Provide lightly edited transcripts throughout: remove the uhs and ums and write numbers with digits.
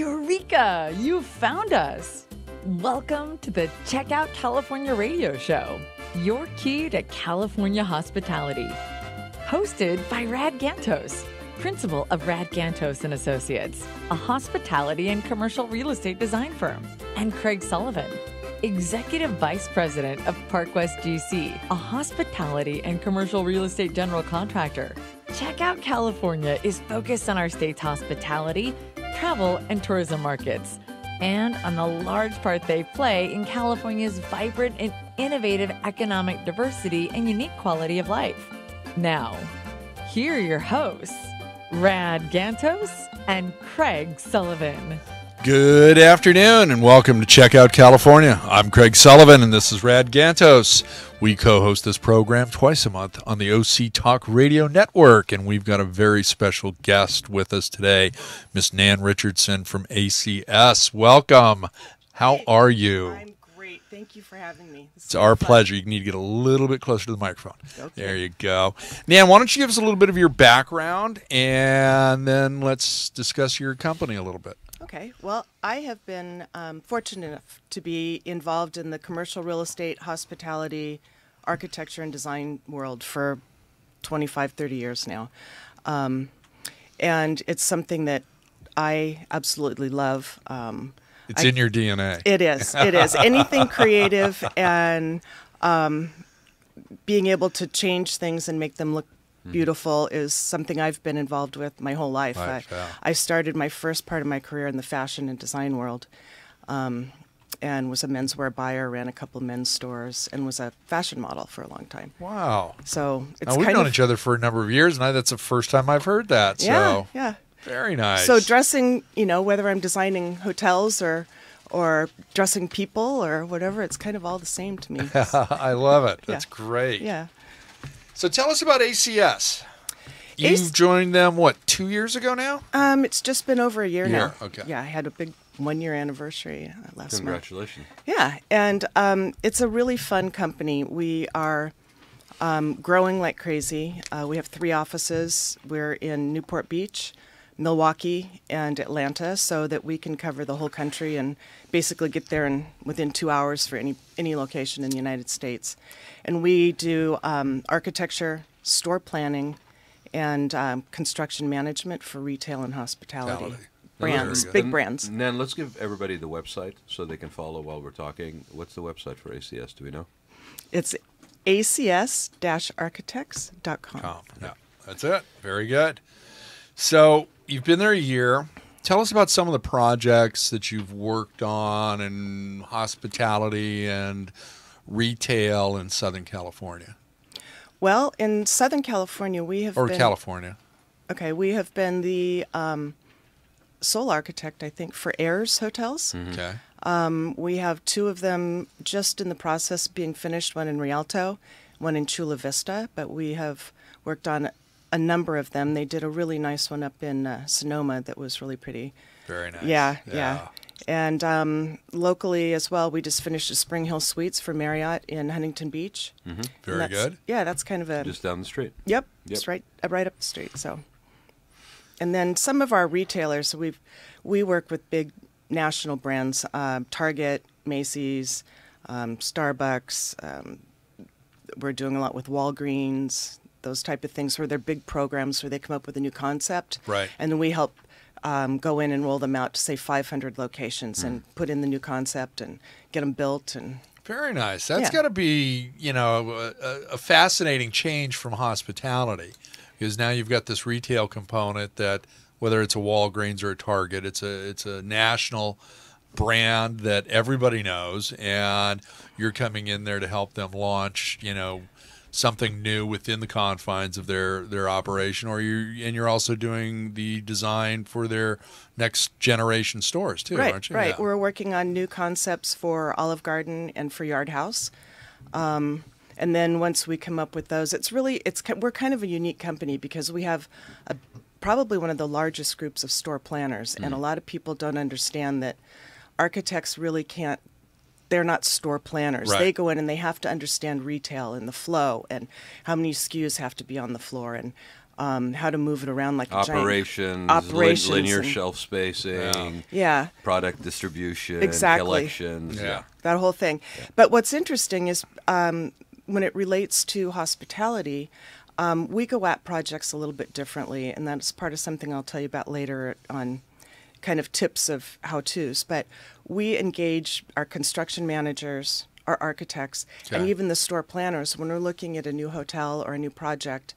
Eureka! You found us! Welcome to the Check Out California radio show, your key to California hospitality. Hosted by Rad Gantos, principal of Rad Gantos and Associates, a hospitality and commercial real estate design firm, and Craig Sullivan, executive vice president of Park West GC, a hospitality and commercial real estate general contractor. Check Out California is focused on our state's hospitality, travel, and tourism markets, and on the large part they play in California's vibrant and innovative economic diversity and unique quality of life. Now, here are your hosts, Rad Gantos and Craig Sullivan. Good afternoon and welcome to Check Out California. I'm Craig Sullivan and this is Rad Gantos. We co-host this program twice a month on the OC Talk Radio Network, and we've got a very special guest with us today, Miss Nan Richardson from ACS. Welcome. How are you? I'm great. Thank you for having me. It's our pleasure. You need to get a little bit closer to the microphone. Okay. There you go. Nan, why don't you give us a little bit of your background, and then let's discuss your company a little bit. Okay. Well, I have been fortunate enough to be involved in the commercial real estate, hospitality, architecture, and design world for 25, 30 years now. And it's something that I absolutely love. It's in your DNA. It is. It is. Anything creative and being able to change things and make them look beautiful is something I've been involved with my whole life. I started my first part of my career in the fashion and design world, and was a menswear buyer, ran a couple of men's stores, and was a fashion model for a long time. Wow. So it's now, we've known each other for a number of years, and that's the first time I've heard that. Yeah, so yeah. Very nice. So dressing, whether I'm designing hotels or dressing people or whatever, it's kind of all the same to me. I love it. That's Yeah. great. Yeah. So tell us about ACS. You've joined them, 2 years ago now? It's just been over a year now. Okay. Yeah, I had a big 1-year anniversary last month. Congratulations. Yeah, and it's a really fun company. We are growing like crazy. We have 3 offices. We're in Newport Beach, Milwaukee, and Atlanta, so that we can cover the whole country and basically get there within 2 hours for any location in the United States. And we do architecture, store planning, and construction management for retail and hospitality. Brands, big brands. Nan, let's give everybody the website so they can follow while we're talking. What's the website for ACS? Do we know? It's acs-architects.com. Yeah, that's it. Very good. So you've been there a year. Tell us about some of the projects that you've worked on in hospitality and retail in Southern California. Well, in Southern California, we have been... California. Okay, we have been the sole architect, I think, for Ayers Hotels. Mm-hmm. Okay. We have 2 of them just in the process of being finished, one in Rialto, one in Chula Vista, but we have worked on a number of them. They did a really nice one up in Sonoma that was really pretty. Very nice. Yeah. And locally as well, we just finished the Spring Hill Suites for Marriott in Huntington Beach. Mm-hmm. Very good. Yeah, that's kind of a... Just down the street. Yep. It's right up the street. So, and then some of our retailers, we work with big national brands, Target, Macy's, Starbucks. We're doing a lot with Walgreens, those type of things where they're big programs where they come up with a new concept. Right. And then we help go in and roll them out to, say, 500 locations and put in the new concept and get them built. And very nice. That's got to be, a fascinating change from hospitality, because now you've got this retail component that, whether it's a Walgreens or a Target, it's a national brand that everybody knows, and you're coming in there to help them launch, something new within the confines of their operation, you're also doing the design for their next generation stores too, aren't you? Right. Yeah. We're working on new concepts for Olive Garden and for Yard House. And then once we come up with those, we're kind of a unique company because we have probably one of the largest groups of store planners, and a lot of people don't understand that architects really can't. They're not store planners. Right. They go in and they have to understand retail and the flow and how many SKUs have to be on the floor. And how to move it around like a operations, operations linear and, shelf spacing, product distribution, collections, that whole thing. Yeah. But what's interesting is when it relates to hospitality, we go at projects a little bit differently, and that's part of something I'll tell you about later on kind of tips of how-tos. But we engage our construction managers, our architects, and even the store planners when we're looking at a new hotel or a new project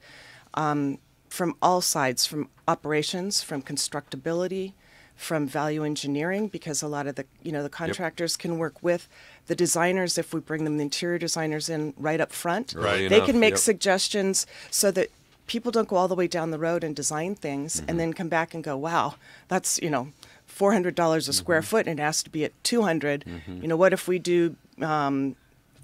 from all sides, from operations, from constructability, from value engineering, because a lot of the the contractors can work with the designers if we bring them the interior designers in right up front. They can make suggestions so that people don't go all the way down the road and design things and then come back and go, wow, that's $400 a square foot and it has to be at $200. What if we do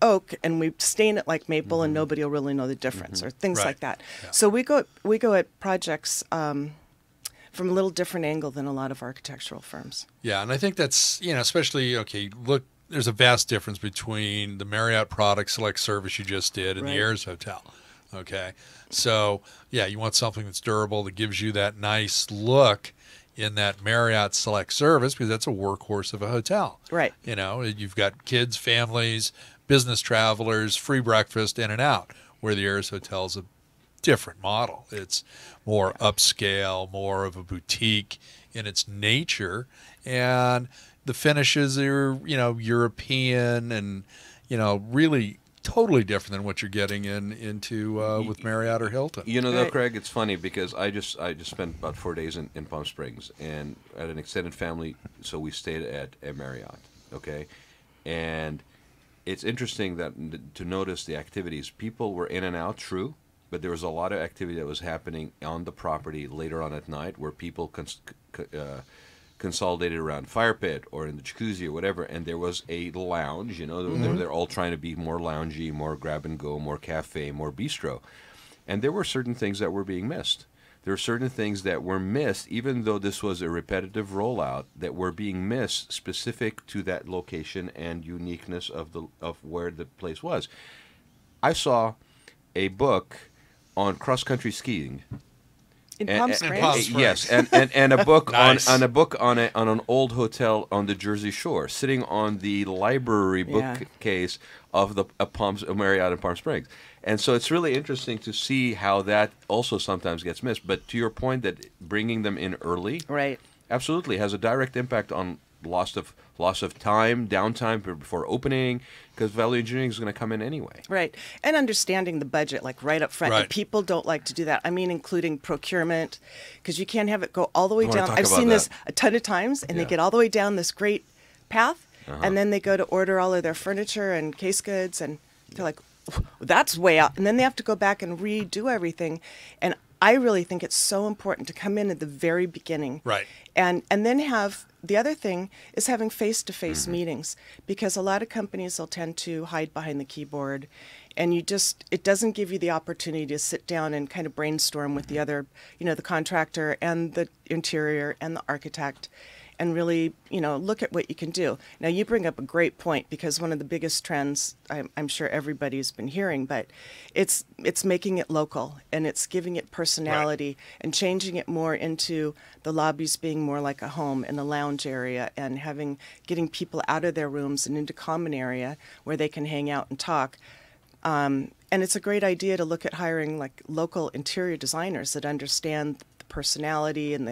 oak and we stain it like maple and nobody will really know the difference or things like that. Yeah. So we go at projects from a little different angle than a lot of architectural firms. Yeah, and I think that's, especially, look, there's a vast difference between the Marriott Product Select Service you just did and the Ayers Hotel. Okay, so you want something that's durable, that gives you that nice look in that Marriott Select Service, because that's a workhorse of a hotel. Right. You've got kids, families, business travelers, free breakfast, in and out, where the Ayers Hotel is a different model. It's more upscale, more of a boutique in its nature, and the finishes are, European and, really totally different than what you're getting into with Marriott or Hilton. Though, Craig, it's funny because I just spent about 4 days in Palm Springs and at an extended family, so we stayed at a Marriott, okay? And it's interesting to notice the activities. People were in and out, true, but there was a lot of activity that was happening on the property later on at night where people consolidated around fire pit or in the jacuzzi or whatever, and there was a lounge. They're all trying to be more loungy, more grab and go, more cafe, more bistro, and there were certain things that were being missed. There are certain things that were missed, even though this was a repetitive rollout, that were being missed specific to that location and uniqueness of where the place was. I saw a book on cross-country skiing. In Palm Springs? Yes, and a book nice. on an old hotel on the Jersey Shore, sitting on the library bookcase of the Marriott in Palm Springs. And so it's really interesting to see how that also sometimes gets missed. But to your point that bringing them in early, absolutely has a direct impact on loss of time, downtime before opening, because value engineering is going to come in anyway. Right. And understanding the budget, like right up front. Right. And people don't like to do that. I mean, including procurement, because you can't have it go all the way down. I've seen this a ton of times, and they get all the way down this great path, and then they go to order all of their furniture and case goods, and they're like, that's way out. And then they have to go back and redo everything. And I really think it's so important to come in at the very beginning. Right. And then have, the other thing is having face-to-face meetings, because a lot of companies will tend to hide behind the keyboard, and it doesn't give you the opportunity to sit down and kind of brainstorm with the other, the contractor and the interior and the architect, and really, look at what you can do. Now, you bring up a great point, because one of the biggest trends I'm sure everybody's been hearing, but it's making it local, and it's giving it personality, and changing it more into the lobbies being more like a home and a lounge area, and getting people out of their rooms and into common area where they can hang out and talk. And it's a great idea to look at hiring like local interior designers that understand the personality and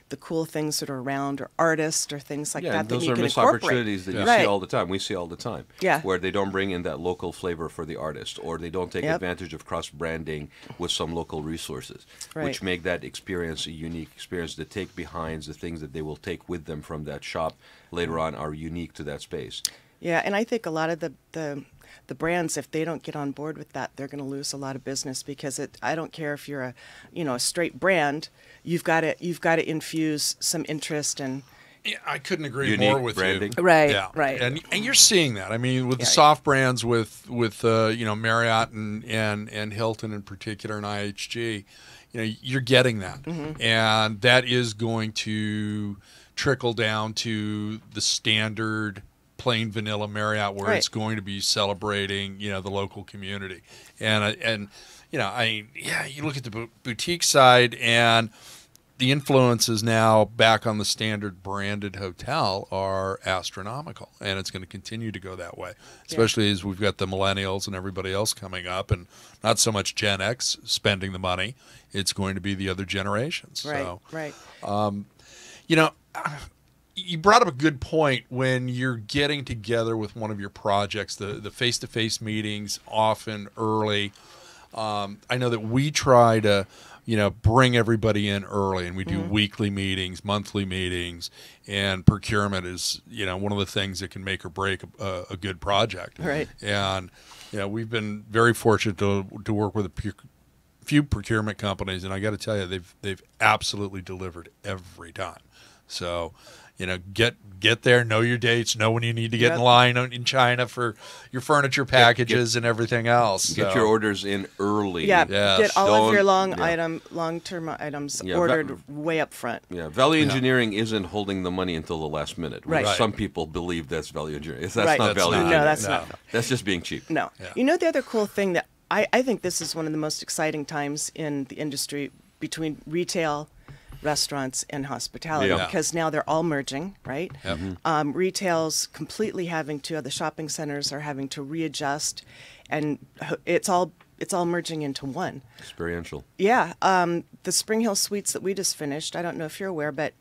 the cool things that are around, or artists or things like that. Yeah, those you are can missed incorporate. opportunities that you see all the time. We see all the time. Yeah. Where they don't bring in that local flavor for the artist, or they don't take advantage of cross-branding with some local resources, which make that experience a unique experience. The take behinds, the things that they will take with them from that shop later on are unique to that space. Yeah, and I think a lot of the brands, if they don't get on board with that, they're going to lose a lot of business, because I don't care if you're a straight brand, you've got to infuse some interest and. Yeah, I couldn't agree Unique more with branding. you. Right, yeah. right. And you're seeing that. I mean, with the soft brands, with Marriott and Hilton in particular, and IHG, you're getting that, and that is going to trickle down to the standard plain vanilla Marriott, where it's going to be celebrating, the local community. And you know, you look at the boutique side, and the influences now back on the standard branded hotel are astronomical, and it's going to continue to go that way, especially as we've got the millennials and everybody else coming up, and not so much Gen X spending the money. It's going to be the other generations. Right, so, right. You know, you brought up a good point when you're getting together with one of your projects, the face-to-face meetings, often early. I know that we try to, you know, bring everybody in early, and we do weekly meetings, monthly meetings, and procurement is, you know, one of the things that can make or break a good project. Right. And, you know, we've been very fortunate to work with a few procurement companies, and I got to tell you, they've absolutely delivered every time. So, you know, get there, know your dates, know when you need to get in line in China for your furniture packages and everything else. Get your orders in early. Yeah, Yes. get all of your long-term items ordered way up front. Yeah, value engineering isn't holding the money until the last minute. Right. Some people believe that's value engineering. That's Right. not That's value not. engineering. No, that's not. That's just being cheap. No. Yeah. You know, the other cool thing that I think this is one of the most exciting times in the industry between retail, restaurants, and hospitality, because now they're all merging, right? Yep. Retail's completely having to, the shopping centers are having to readjust, and it's all merging into one. Experiential. Yeah. The Spring Hill Suites that we just finished, I don't know if you're aware, but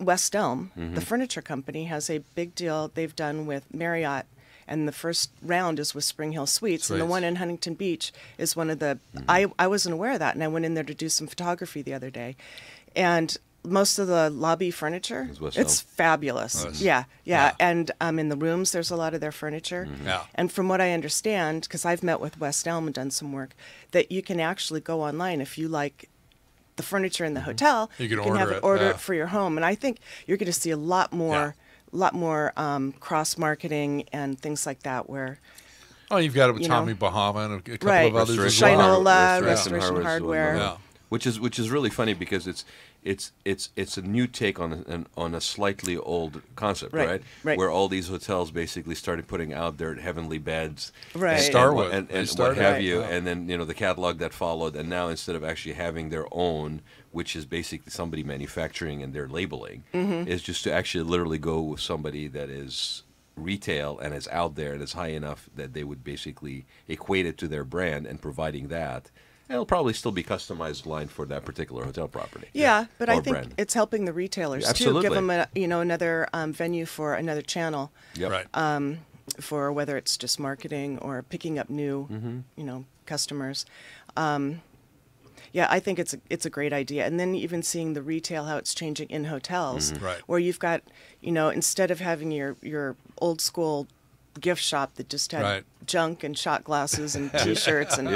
West Elm, the furniture company, has a big deal they've done with Marriott. And the first round is with Spring Hill Suites. And the one in Huntington Beach is one of the... I wasn't aware of that, and I went in there to do some photography the other day. And most of the lobby furniture, it's fabulous. Nice. Yeah. And in the rooms, there's a lot of their furniture. Yeah. And from what I understand, because I've met with West Elm and done some work, that you can actually go online if you like the furniture in the hotel. You can order it for your home. And I think you're going to see a lot more... cross-marketing and things like that where... Oh, you've got it with Tommy Bahama and a couple of others as Restoration well. Shinola, Restoration Hardware. Yeah. Which is really funny because it's a new take on a slightly old concept, right? Where all these hotels basically started putting out their heavenly beds, and what have you, and then the catalog that followed, and now instead of actually having their own, which is basically somebody manufacturing and they're labeling, is just to actually literally go with somebody that is retail and is out there and is high enough that they would basically equate it to their brand and providing that. It'll probably still be customized line for that particular hotel property. Yeah, but I think brand. It's helping the retailers too. Give them another venue for another channel. Yep. Right. For whether it's just marketing or picking up new, customers. Yeah, I think it's a great idea. And then even seeing the retail, how it's changing in hotels, where you've got, instead of having your old school gift shop that just had junk and shot glasses and T-shirts and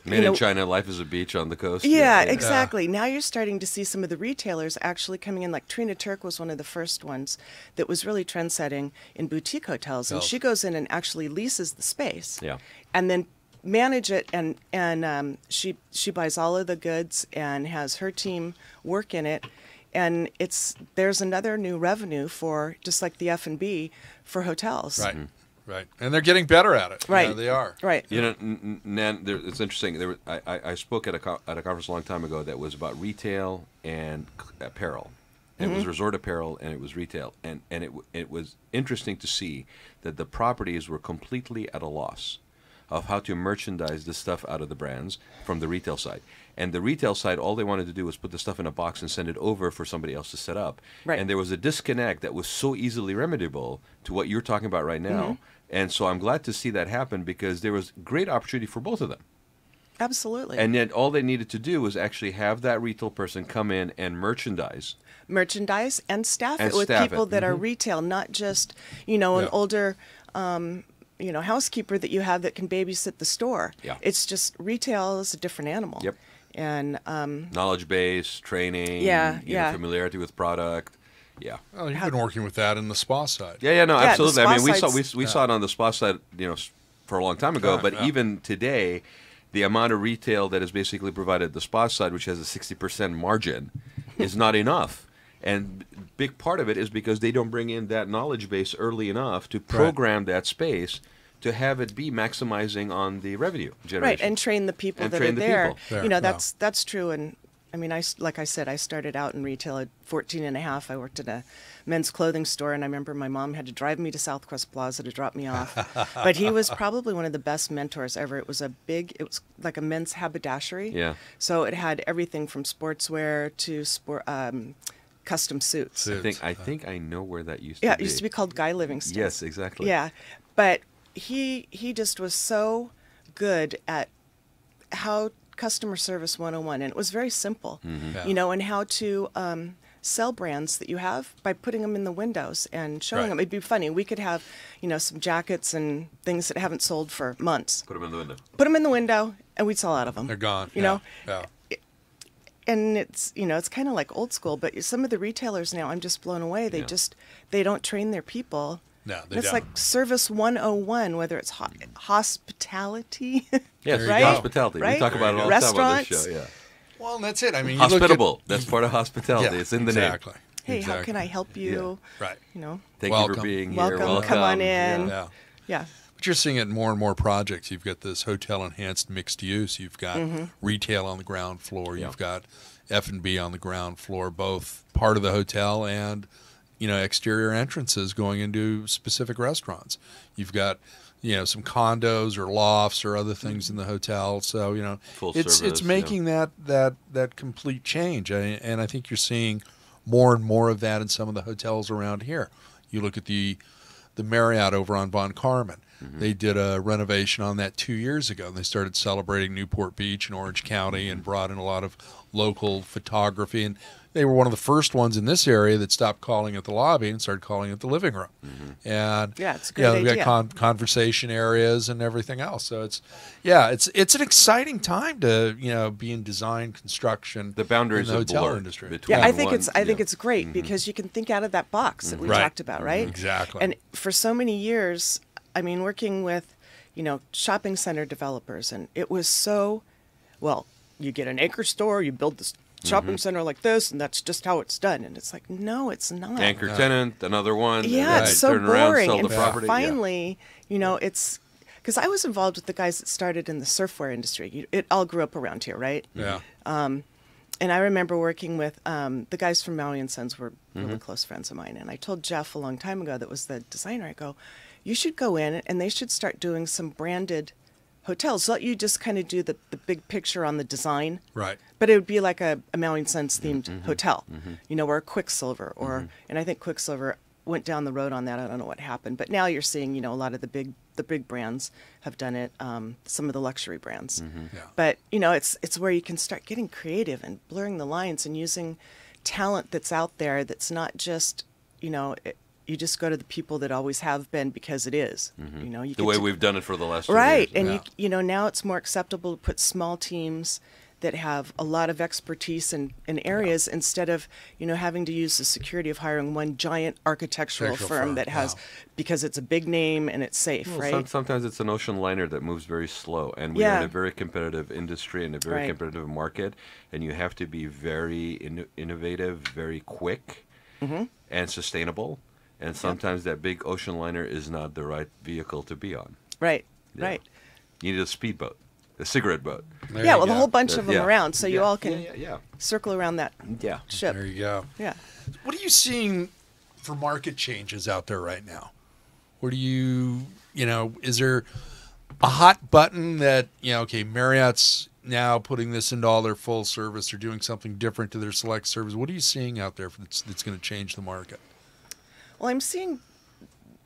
Made in China, life is a beach on the coast. Yeah, exactly. Now you're starting to see some of the retailers actually coming in. Like Trina Turk was one of the first ones that was really trend-setting in boutique hotels, and she goes in and actually leases the space, and then manage it, and she buys all of the goods and has her team work in it. And there's another new revenue for, just like the F&B, for hotels. Right, right. And they're getting better at it. Right. They are. Right. Nan, it's interesting. I spoke at a conference a long time ago that was about retail and apparel. And it was resort apparel and it was retail. And it was interesting to see that the properties were completely at a loss of how to merchandise the stuff out of the brands from the retail side. And the retail side, all they wanted to do was put the stuff in a box and send it over for somebody else to set up. Right. And there was a disconnect that was so easily remediable to what you're talking about right now. And so I'm glad to see that happen because there was great opportunity for both of them. Absolutely. And then all they needed to do was actually have that retail person come in and merchandise And staff it with people that are retail, not just, an older... housekeeper that you have that can babysit the store. Yeah. It's just retail is a different animal. Yep. And knowledge base, training, familiarity with product. Yeah. Well, you've been working with that in the spa side. No, absolutely. I mean, we we saw it on the spa side, for a long time ago, but even today, the amount of retail that is basically provided at the spa side, which has a 60% margin, is not enough. And big part of it is because they don't bring in that knowledge base early enough to program that space to have it be maximizing on the revenue generation. Right, and train the people that are train the there. people. You know, that's true. And I mean, like I said, I started out in retail at 14 and a half. I worked at a men's clothing store, and I remember my mom had to drive me to Southwest Plaza to drop me off. But he was probably one of the best mentors ever. It was like a men's haberdashery. Yeah. So it had everything from sportswear to custom suits. I think I know where that used to be. Yeah, it used to be called Guy Livingston. Yes, exactly. Yeah, but he just was so good at how customer service 101, and it was very simple, Yeah. you know, and how to sell brands that you have by putting them in the windows and showing Right. them. It'd be funny. We could have, you know, some jackets and things that haven't sold for months. Put them in the window. Put them in the window, and we'd sell out of them. They're gone. You know, Yeah. and it's, you know, it's kind of like old school, but some of the retailers now, I'm just blown away. They don't train their people. No, they It's don't. like service 101, whether it's hospitality. Yes, Right? hospitality. Right? We talk about it all the time on this Restaurants. show. Yeah. Well, and that's it. I mean, you look at- Hospitable. That's part of hospitality. Yeah, it's in the exactly. Hey, Exactly. how can I help you? Right. You know, name. Thank you for Welcome. being here. Welcome. Come on in. Yeah. yeah. But you're seeing it in more and more projects. You've got this hotel enhanced mixed use. You've got retail on the ground floor. Yeah. You've got F&B on the ground floor, both part of the hotel and, you know, exterior entrances going into specific restaurants. You've got, you know, some condos or lofts or other things in the hotel. So, you know, Full it's service, making that complete change. And I think you're seeing more and more of that in some of the hotels around here. You look at the Marriott over on Von Carmen. They did a renovation on that 2 years ago, and they started celebrating Newport Beach and Orange County and brought in a lot of local photography. And they were one of the first ones in this area that stopped calling it the lobby and started calling it the living room. And Yeah, it's a good we've idea. got conversation areas and everything else. So it's an exciting time to, you know, be in design, construction, The boundaries in the have hotel blurred industry. between Yeah, I think one- it's great because you can think out of that box that we Right. talked about, right? Exactly. And for so many years, I mean, working with, you know, shopping center developers, and it was so, well, you get an anchor store, you build this shopping center like this, and that's just how it's done. And it's like, no, it's not. Anchor tenant, another one. Yeah, and it's then so turn around, boring. sell the And property. Yeah. finally, you know, it's because I was involved with the guys that started in the surfwear industry. It all grew up around here, right? Yeah. And I remember working with the guys from Maui and Sons were really close friends of mine. And I told Jeff a long time ago, that was the designer, I go, you should go in and they should start doing some branded hotels. Let you just kind of do the big picture on the design. Right. But it would be like a Maui and Sons themed hotel, you know, or a Quicksilver. Or and I think Quicksilver went down the road on that. I don't know what happened. But now you're seeing, you know, a lot of the big brands have done it, some of the luxury brands. Yeah. But, you know, it's where you can start getting creative and blurring the lines and using talent that's out there that's not just, you know, you just go to the people that always have been because it is. You know, you The way we've done it for the last 2 right, years. and you know, now it's more acceptable to put small teams that have a lot of expertise in areas instead of, you know, having to use the security of hiring one giant architectural firm that has, because it's a big name and it's safe, Well, right? Sometimes it's an ocean liner that moves very slow, and we're in Yeah. a very competitive industry and a very Right. competitive market, and you have to be very innovative, very quick, and sustainable. And sometimes that big ocean liner is not the right vehicle to be on. Right, Yeah. right. You need a speedboat, a cigarette boat. There Yeah, you well, the go. whole bunch of them Yeah. around, so you all can Yeah. circle around that Yeah. ship. There you go. Yeah. What are you seeing for market changes out there right now? What do you know, is there a hot button that, you know, okay, Marriott's now putting this into all their full service, they're doing something different to their select service. What are you seeing out there that's going to change the market? Well, I'm seeing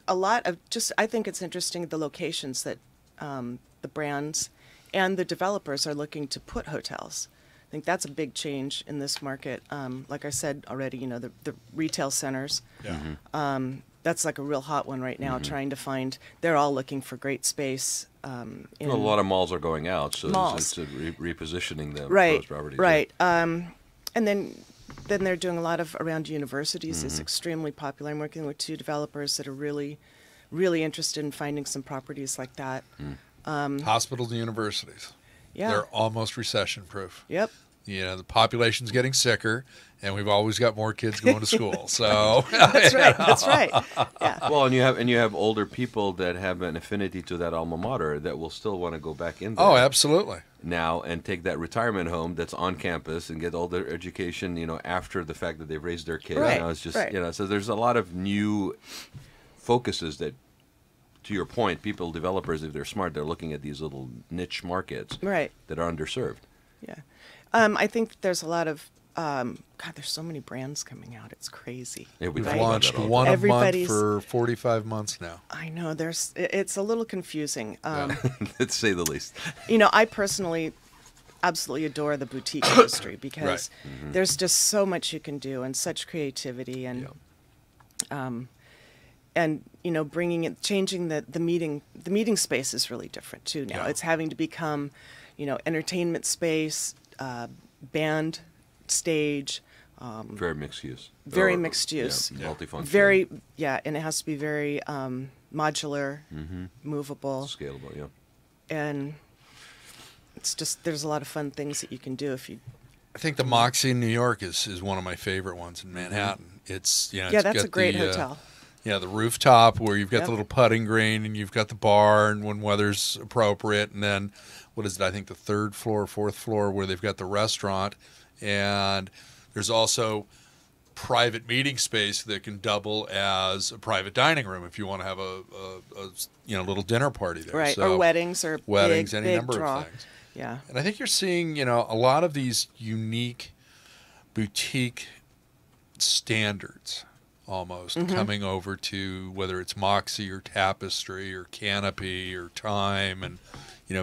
a lot of I think it's interesting the locations that the brands and the developers are looking to put hotels. I think that's a big change in this market. Like I said already, you know, the retail centers. Yeah. That's like a real hot one right now, trying to find, they're all looking for great space. Well, a lot of malls are going out, so Malls. it's repositioning the Right, those properties. right. And then they're doing a lot of around universities. It's extremely popular. I'm working with 2 developers that are really, really interested in finding some properties like that. Hospitals and universities. Yeah. They're almost recession proof. Yep. The population's getting sicker, and we've always got more kids going to school. So that's right. That's right. Yeah. Well, and you have older people that have an affinity to that alma mater that will still want to go back in there. Oh, absolutely. Now and take that retirement home that's on campus and get all their education, after the fact that they've raised their kids. Right. It's just, right. So there's a lot of new focuses that, to your point, developers, if they're smart, they're looking at these little niche markets Right. that are underserved. Yeah. I think there's a lot of, there's so many brands coming out. It's crazy. Yeah, We've Right. launched one a month Everybody's- for 45 months now. I know it's a little confusing. To say the least. I personally absolutely adore the boutique industry because there's just so much you can do and such creativity and, changing the meeting space is really different too now. Yeah. It's having to become, entertainment space, band stage. Very mixed use. Very mixed use. Yeah, multifunctional. And it has to be very modular, movable, Scalable, yeah. and it's just there's a lot of fun things that you can do if you. I think the Moxie in New York is one of my favorite ones in Manhattan. It's it's that's got a great the, hotel. The rooftop where you've got Yep. the little putting green and you've got the bar and when weather's appropriate, and then what is it? I think the third floor, fourth floor where they've got the restaurant, and there's also private meeting space that can double as a private dining room if you want to have a little dinner party there. Right, So, or weddings or weddings, big, any big number draw. of things. Yeah. And I think you're seeing, a lot of these unique boutique standards almost coming over to whether it's Moxie or Tapestry or Canopy or Time and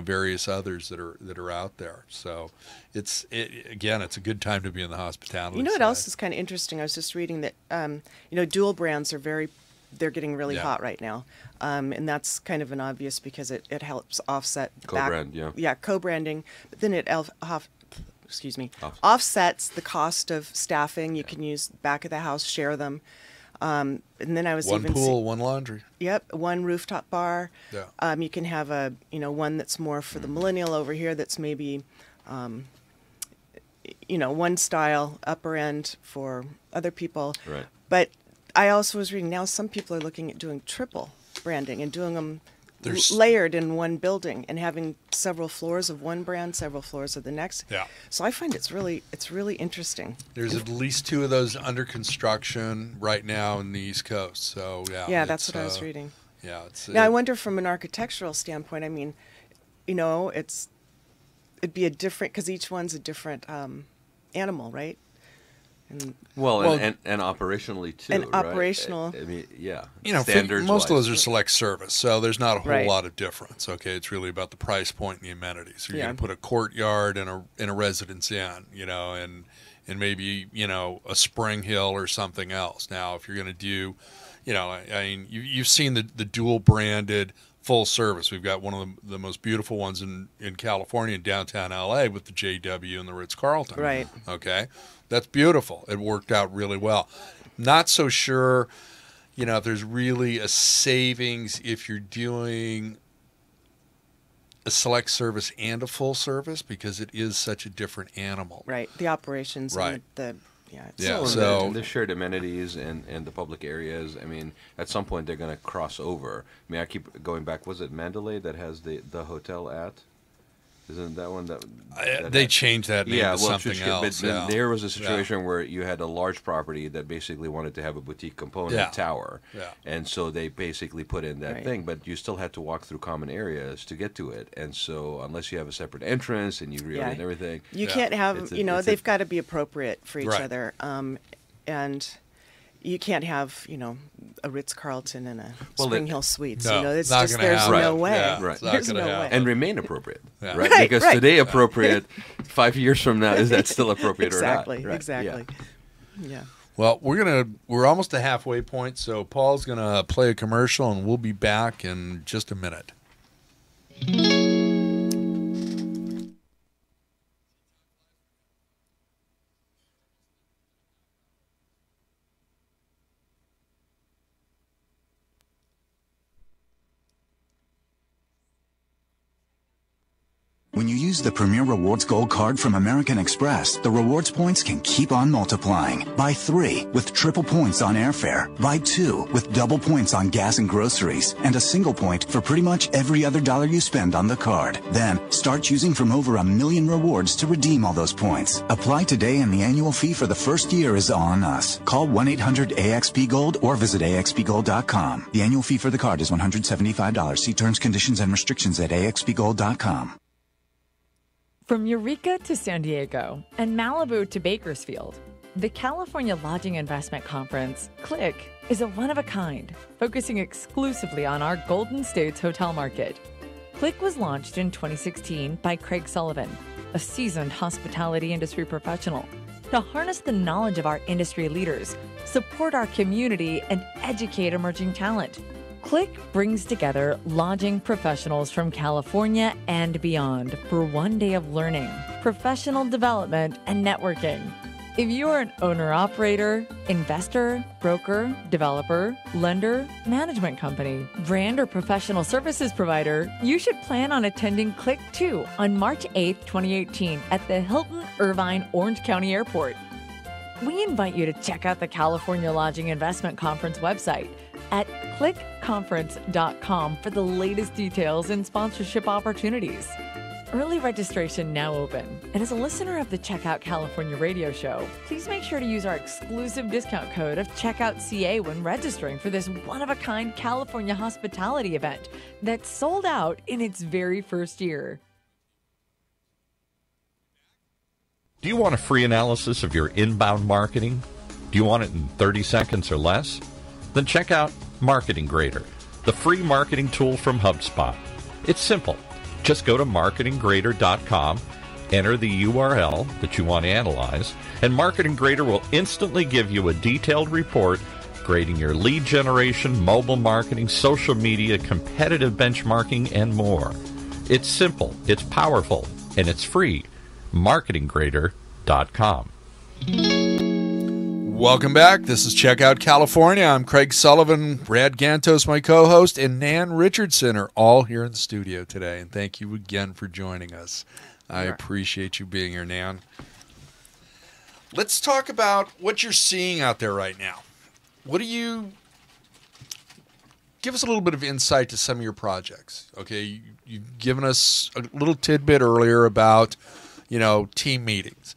various others that are out there. So it's a good time to be in the hospitality. You know what side. else is kind of interesting? I was just reading that dual brands they're getting really hot right now, and that's kind of an obvious because it helps offset Co-brand, co-branding, but then it offsets the cost of staffing. You can use back of the house, share them. And then I was one pool, one laundry. Yep, one rooftop bar. Yeah. You can have one that's more for the millennial over here. That's maybe, one style upper end for other people. Right. But I also was reading now some people are looking at doing triple branding and doing them layered in one building and having several floors of one brand, several floors of the next. Yeah. So I find it's really interesting. There's at least 2 of those under construction right now in the East Coast. So yeah, that's what I was reading. Yeah. Now I wonder from an architectural standpoint. I mean, it'd be a different because each one's a different animal, right? And operationally too. And right? operational. I mean, yeah. Standards. Most of those are select service, so there's not a whole Right. lot of difference. Okay, it's really about the price point and the amenities. So you're Yeah. going to put a courtyard in a Residence Inn, and maybe a Spring Hill or something else. Now, if you're going to do, you've seen the dual branded full service. We've got one of the most beautiful ones in California, in downtown LA, with the JW and the Ritz-Carlton. Right. Okay, that's beautiful. It worked out really well. Not so sure, if there's really a savings if you're doing a select service and a full service because it is such a different animal. Right. The operations. Right. And the shared amenities and the public areas. I mean, at some point they're going to cross over. I mean, I keep going back. Was it Mandalay that has the hotel at? Isn't that one that they changed that name to something else? But there was a situation where you had a large property that basically wanted to have a boutique component tower, and so they basically put in that thing. But you still had to walk through common areas to get to it, and so unless you have a separate entrance and you and everything, you can't have. They've got to be appropriate for each other, and you can't have a Ritz-Carlton and a Spring Hill Suites. No, it's not just gonna there's happen. no way. Yeah, Right. There's no way. and remain appropriate, right? Right, Because right. today appropriate, 5 years from now, is that still appropriate or not? Right. Exactly. Yeah. Well, we're almost to halfway point, so Paul's gonna play a commercial, and we'll be back in just a minute. When When you use the Premier Rewards Gold Card from American Express, the rewards points can keep on multiplying. Buy 3 with triple points on airfare. Buy 2 with double points on gas and groceries. And a single point for pretty much every other dollar you spend on the card. Then, start choosing from over 1 million rewards to redeem all those points. Apply today and the annual fee for the first year is on us. Call 1-800-AXP-GOLD or visit axpgold.com. The annual fee for the card is $175. See terms, conditions, and restrictions at axpgold.com. From Eureka to San Diego and Malibu to Bakersfield, the California Lodging Investment Conference, CLIC, is a one-of-a-kind, focusing exclusively on our Golden States hotel market. CLIC was launched in 2016 by Craig Sullivan, a seasoned hospitality industry professional, to harness the knowledge of our industry leaders, support our community, and educate emerging talent. CLIC brings together lodging professionals from California and beyond for one day of learning, professional development, and networking. If you are an owner-operator, investor, broker, developer, lender, management company, brand or professional services provider, you should plan on attending CLIC 2 on March 8, 2018 at the Hilton Irvine Orange County Airport. We invite you to check out the California Lodging Investment Conference website at clickconference.com for the latest details and sponsorship opportunities. Early registration now open. And as a listener of the Checkout California radio show, please make sure to use our exclusive discount code of CheckoutCA when registering for this one-of-a-kind California hospitality event that sold out in its very first year. Do you want a free analysis of your inbound marketing? Do you want it in 30 seconds or less? Then check out Marketing Grader, the free marketing tool from HubSpot. It's simple. Just go to marketinggrader.com, enter the URL that you want to analyze, and Marketing Grader will instantly give you a detailed report grading your lead generation, mobile marketing, social media, competitive benchmarking, and more. It's simple, it's powerful, and it's free. marketinggrader.com. Welcome back. This is Checkout California. I'm Craig Sullivan. Brad Gantos, my co-host, and Nan Richardson are all here in the studio today. And thank you again for joining us. I appreciate you being here, Nan. Let's talk about what you're seeing out there right now. What do you... Give us a little bit of insight to some of your projects. Okay, you've given us a little tidbit earlier about, team meetings.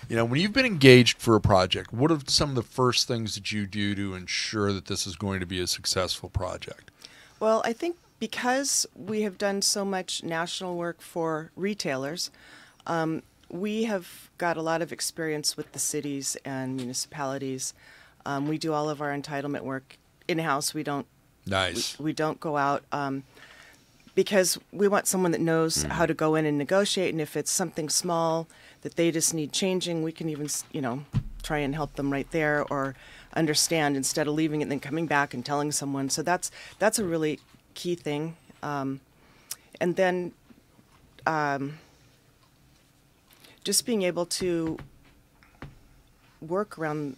When you've been engaged for a project, what are some of the first things that you do to ensure that this is going to be a successful project? Well, I think because we have done so much national work for retailers, we have got a lot of experience with the cities and municipalities. We do all of our entitlement work in-house. We don't. Nice. We don't go out because we want someone that knows how to go in and negotiate. And if it's something small that they just need changing, we can even, try and help them right there or understand instead of leaving it and then coming back and telling someone. So that's a really key thing. And then just being able to work around,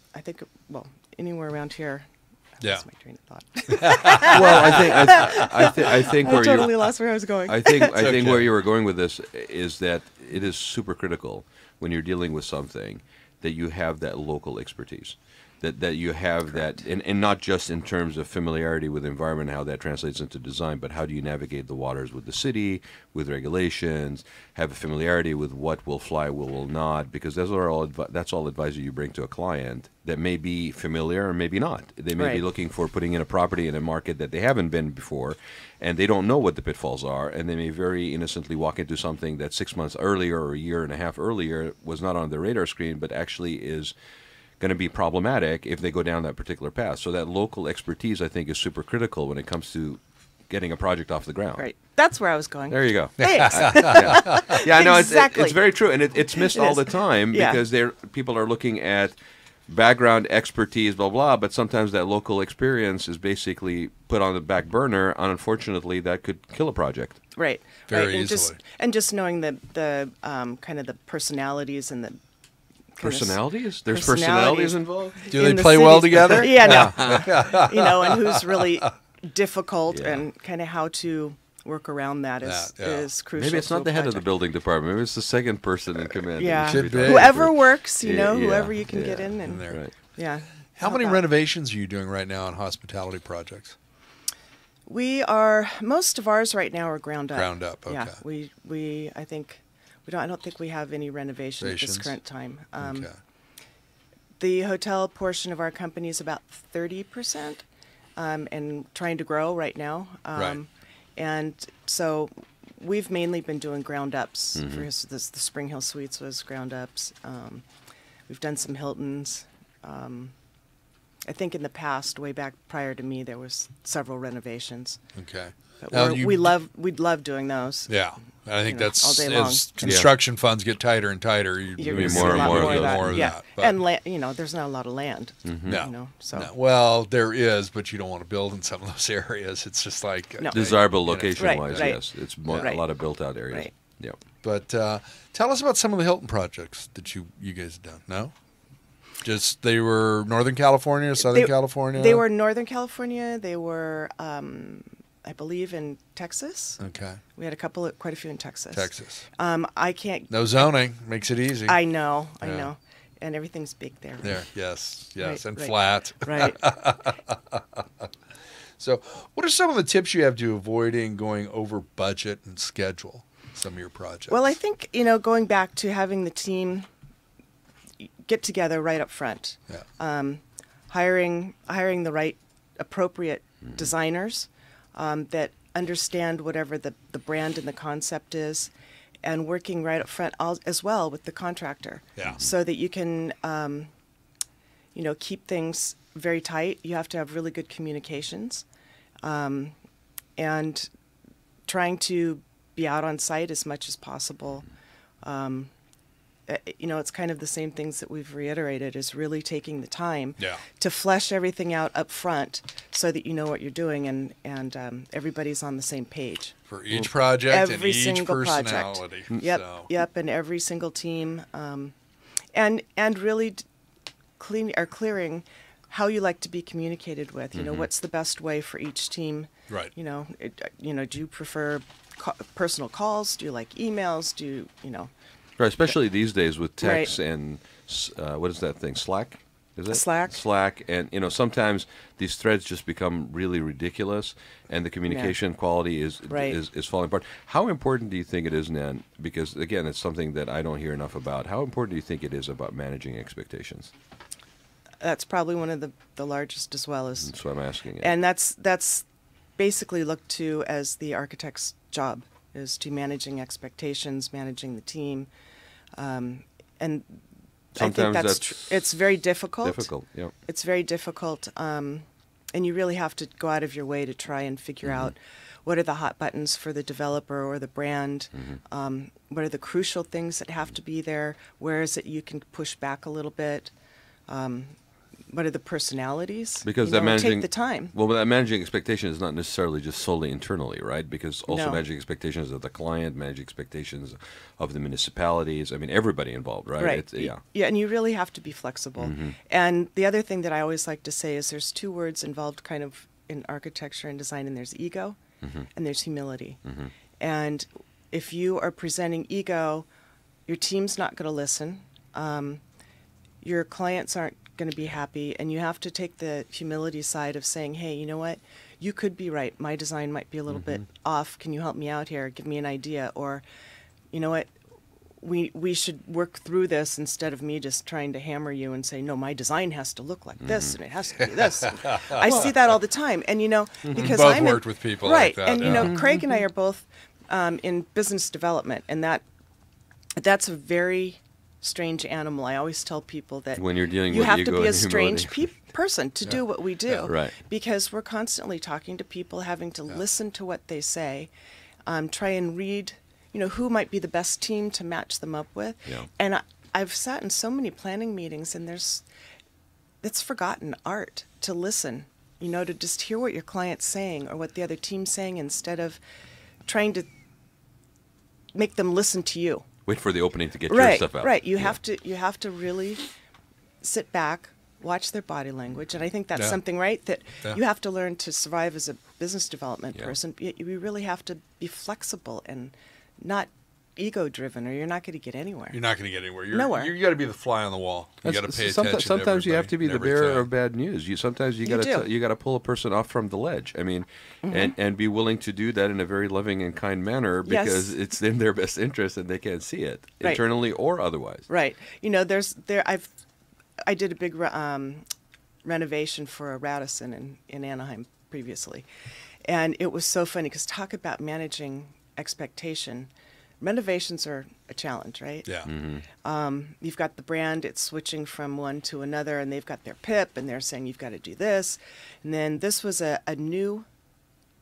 anywhere around here. Yeah. That's my train of thought. Well, I think where I totally lost where I was going. I think where you were going with this is that it is super critical when you're dealing with something that you have that local expertise, that you have Correct. that, and not just in terms of familiarity with the environment, how that translates into design, but how do you navigate the waters with the city, with regulations, have a familiarity with what will fly, what will not, because that's all advice you bring to a client that may be familiar or maybe not. They may be looking for putting in a property in a market that they haven't been before, and they don't know what the pitfalls are, and they may very innocently walk into something that 6 months earlier or a year and a half earlier was not on their radar screen, but actually is going to be problematic if they go down that particular path. So that local expertise, I think, is super critical when it comes to getting a project off the ground. Right. That's where I was going. There you go. Thanks. Yeah, no, Exactly. it's very true, and it's missed all the time because people are looking at background expertise, blah, blah, but sometimes that local experience is basically put on the back burner, and unfortunately, that could kill a project. Right. Very right. easily. And just knowing the kind of the personalities and the Personalities? There's personalities involved? Do they play well together? Yeah, no. And who's really difficult and kind of how to work around that is crucial. Maybe it's not the head of the building department. Maybe it's the second person in command. Yeah, Should be. whoever works, whoever you can get in. And right. Yeah. How many renovations are you doing right now on hospitality projects? Most of ours right now are ground up. Ground up, okay. Yeah, I don't think we have any renovation at this current time. Okay. The hotel portion of our company is about 30%, and trying to grow right now. Right. And so we've mainly been doing ground ups. For instance, the Spring Hill Suites was ground ups. We've done some Hiltons. I think in the past, way back prior to me, there was several renovations. Okay. But we'd love doing those. Yeah. I think that's all day long. As construction funds get tighter and tighter, You're you more more of that. Yeah. But, and there's not a lot of land. no. So No. Well, there is, but you don't want to build in some of those areas. It's just like desirable location-wise. Right. Yes, it's more a lot of built-out areas. Right. Yeah. But tell us about some of the Hilton projects that you guys have done. No? Just they were Northern California, Southern California? They were Northern California. They were, I believe, in Texas. Okay. We had quite a few in Texas. I can't. No zoning makes it easy. I know. And everything's big there. There, yes, Right, and right. flat. Right. So, what are some of the tips you have to avoiding going over budget and schedule some of your projects? Well, I think, going back to having the team get together right up front. Yeah. Hiring the right appropriate designers that understand whatever the brand and the concept is, and working right up front as well with the contractor. Yeah. So that you can, keep things very tight. You have to have really good communications, and trying to be out on site as much as possible. It's kind of the same things that we've reiterated, is really taking the time to flesh everything out up front so that you know what you're doing and everybody's on the same page. For each project Every and each single personality. Project. Yep, and every single team. And really clearing how you like to be communicated with. What's the best way for each team? Right. Do you prefer personal calls? Do you like emails? Do you. Right, especially these days with text and what is that thing? Slack? Is it? Slack, and sometimes these threads just become really ridiculous, and the communication quality is falling apart. How important do you think it is, Nan? Because again, it's something that I don't hear enough about. How important do you think it is about managing expectations? That's probably one of the largest as well as. That's what I'm asking. And that's basically looked to as the architect's job, is to managing expectations, managing the team, and sometimes I think it's very difficult. Yeah. It's very difficult, and you really have to go out of your way to try and figure out what are the hot buttons for the developer or the brand. What are the crucial things that have to be there? Where is it you can push back a little bit? What are the personalities? Because that managing take the time. Well, that managing expectations is not necessarily just solely internally, right? Because also No. managing expectations of the client, managing expectations of the municipalities. I mean, everybody involved, right? Right. Yeah, and you really have to be flexible. And the other thing that I always like to say is there's two words involved kind of in architecture and design, and there's ego and there's humility. And if you are presenting ego, your team's not going to listen. Your clients aren't going to be happy, and you have to take the humility side of saying, hey, you know what, you could be right, my design might be a little bit off, can you help me out here, give me an idea, or you know what, we should work through this instead of me just trying to hammer you and say, no, my design has to look like this and it has to be this. I see that all the time, and because both I'm worked with people right, like that, and Craig and I are both in business development, and that's a very strange animal. I always tell people that when you're dealing you with have ego to be a and humility. strange person to do what we do, right. because we're constantly talking to people, having to listen to what they say, try and read, who might be the best team to match them up with. And I've sat in so many planning meetings, and it's forgotten art to listen, to just hear what your client's saying or what the other team's saying instead of trying to make them listen to you. Wait for the opening to get your stuff out. Right. You have to really sit back, watch their body language. And I think that's something, right, that you have to learn to survive as a business development person. You really have to be flexible and not ego-driven, or you're not going to get anywhere. You're not going to get anywhere. Nowhere. You got to be the fly on the wall. You got to pay attention. Sometimes you have to be the bearer everything. of bad news. Sometimes you got to pull a person off from the ledge. I mean, and be willing to do that in a very loving and kind manner because it's in their best interest and they can't see it internally or otherwise. Right. You know, I did a big renovation for a RIchardson in Anaheim previously, and it was so funny because talk about managing expectation. Renovations are a challenge, right? Yeah. You've got the brand, it's switching from one to another, and they've got their PIP, and they're saying you've got to do this. And then this was a new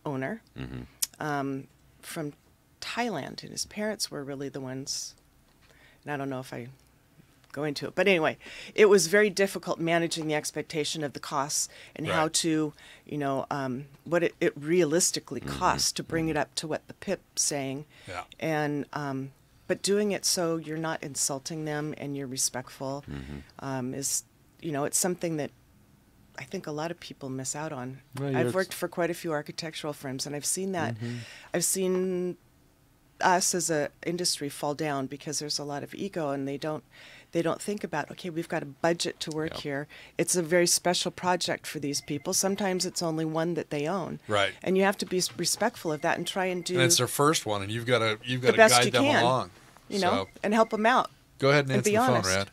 owner from Thailand, and his parents were really the ones, and I don't know if I go into it. But anyway, it was very difficult managing the expectation of the costs and how to, you know, what it realistically costs to bring it up to what the PIP's saying. Yeah. And, but doing it so you're not insulting them and you're respectful is, you know, it's something that I think a lot of people miss out on. Well, I've worked for quite a few architectural firms, and I've seen that. I've seen us as an industry fall down because there's a lot of ego, and they don't think about, okay, we've got a budget to work here. It's a very special project for these people. Sometimes it's only one that they own. Right. And you have to be respectful of that and try and do And it's their first one, and you've got to best guide you them can, along. you know, and help them out. Go ahead and answer be the phone, honest. Rad.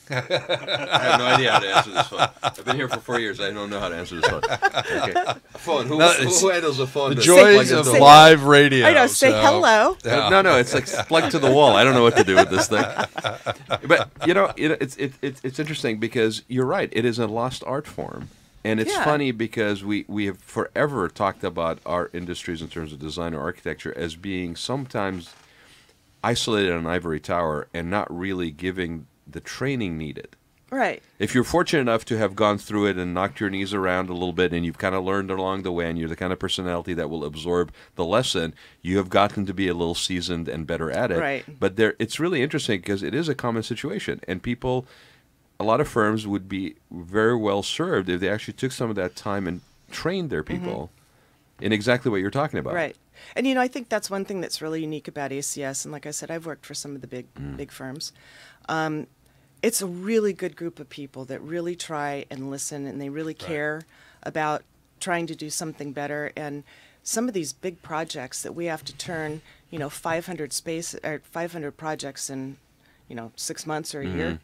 I have no idea how to answer this phone. I've been here for 4 years. I don't know how to answer this phone. Okay. Phone. Who handles the phone? The joys of live radio. I know. Say hello. Yeah. No. It's like plugged to the wall. I don't know what to do with this thing. But it's interesting because you're right. It is a lost art form, and it's funny because we have forever talked about our industries in terms of design or architecture as being sometimes isolated in an ivory tower and not really giving the training needed. Right. If you're fortunate enough to have gone through it and knocked your knees around a little bit and you've kind of learned along the way and you're the kind of personality that will absorb the lesson, you have gotten to be a little seasoned and better at it. Right. But it's really interesting because it is a common situation, and people, a lot of firms would be very well served if they actually took some of that time and trained their people in exactly what you're talking about. Right. And, you know, I think that's one thing that's really unique about ACS. And like I said, I've worked for some of the big firms. It's a really good group of people that really try and listen, and they really care about trying to do something better. And some of these big projects that we have to turn, you know, 500 projects in, you know, 6 months or a year,